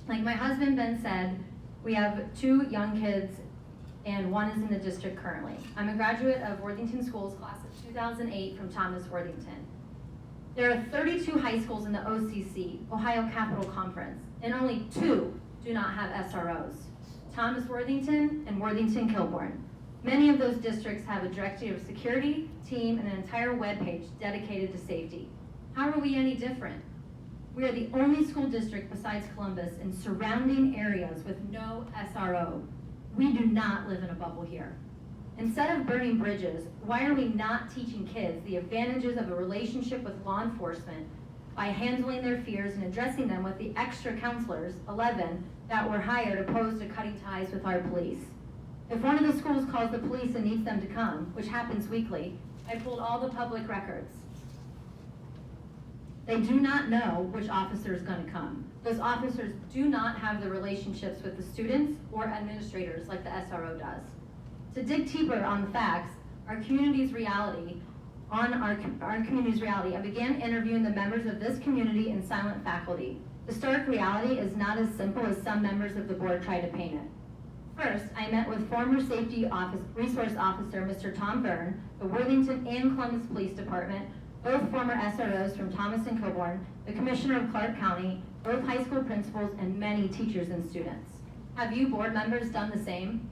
Like my husband Ben said, we have 2 young kids and 1 is in the district currently. I'm a graduate of Worthington Schools class of 2008 from Thomas Worthington. There are 32 high schools in the OCC, Ohio Capital Conference, and only 2 do not have SROs, Thomas Worthington and Worthington Kilbourne. Many of those districts have a director of security, team, and an entire webpage dedicated to safety. How are we any different? We are the only school district besides Columbus in surrounding areas with no SRO. We do not live in a bubble here. Instead of burning bridges, why are we not teaching kids the advantages of a relationship with law enforcement by handling their fears and addressing them with the extra counselors, 11, that were hired opposed to cutting ties with our police? If one of the schools calls the police and needs them to come, which happens weekly, I pulled all the public records. They do not know which officer is going to come. Those officers do not have the relationships with the students or administrators like the SRO does. To dig deeper on the facts, our community's reality, I began interviewing the members of this community and silent faculty. The stark reality is not as simple as some members of the board try to paint it. First, I met with former safety resource officer Mr. Tom Byrne, the Worthington and Columbus Police Department, both former SROs from Thomas and Kilbourne, the Commissioner of Clark County, both high school principals, and many teachers and students. Have you board members done the same?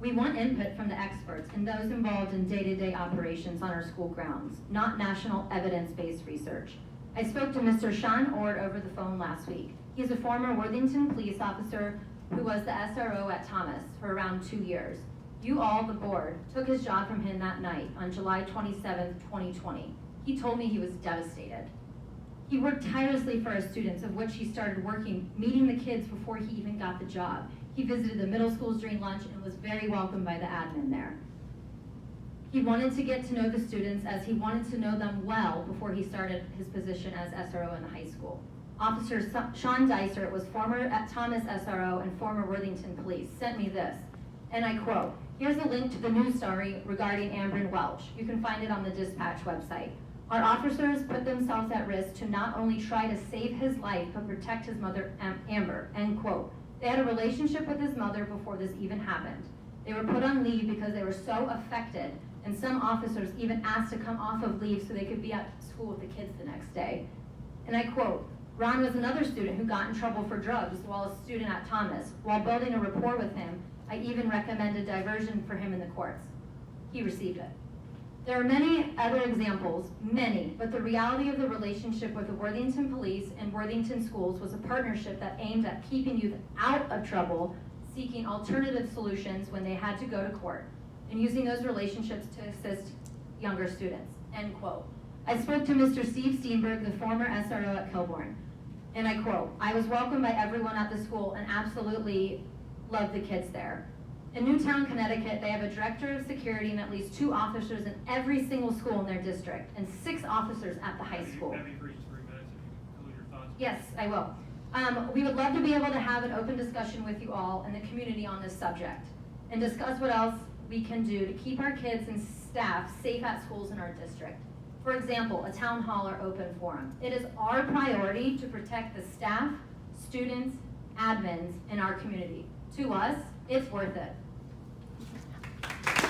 We want input from the experts and those involved in day-to-day operations on our school grounds, not national evidence-based research. I spoke to Mr. Sean Ord over the phone last week. He's a former Worthington police officer who was the SRO at Thomas for around 2 years. You all, the board, took his job from him that night on July 27th, 2020. He told me he was devastated. He worked tirelessly for our students, of which he started working, meeting the kids before he even got the job. He visited the middle schools during lunch and was very welcomed by the admin there. He wanted to get to know the students as he wanted to know them well before he started his position as SRO in the high school. Officer Sean Dicer was former at Thomas SRO and former Worthington Police, sent me this, and I quote, "Here's a link to the news story regarding Amber Welch. You can find it on the dispatch website. Our officers put themselves at risk to not only try to save his life, but protect his mother, Amber," end quote. They had a relationship with his mother before this even happened. They were put on leave because they were so affected, and some officers even asked to come off of leave so they could be at school with the kids the next day. And I quote, "Ron was another student who got in trouble for drugs while a student at Thomas. While building a rapport with him, I even recommended diversion for him in the courts. He received it." There are many other examples, many, but the reality of the relationship with the Worthington Police and Worthington Schools was a partnership that aimed at keeping youth out of trouble, seeking alternative solutions when they had to go to court, and using those relationships to assist younger students, end quote. I spoke to Mr. Steve Steenberg, the former SRO at Kilbourne, and I quote, "I was welcomed by everyone at the school and absolutely loved the kids there. In Newtown, Connecticut, they have a director of security and at least 2 officers in every single school in their district, and 6 officers at the high school." Have you reached 3 minutes if you conclude your thoughts? Yes, I will. We would love to be able to have an open discussion with you all and the community on this subject and discuss what else we can do to keep our kids and staff safe at schools in our district. For example, a town hall or open forum. It is our priority to protect the staff, students, admins in our community. To us, it's worth it.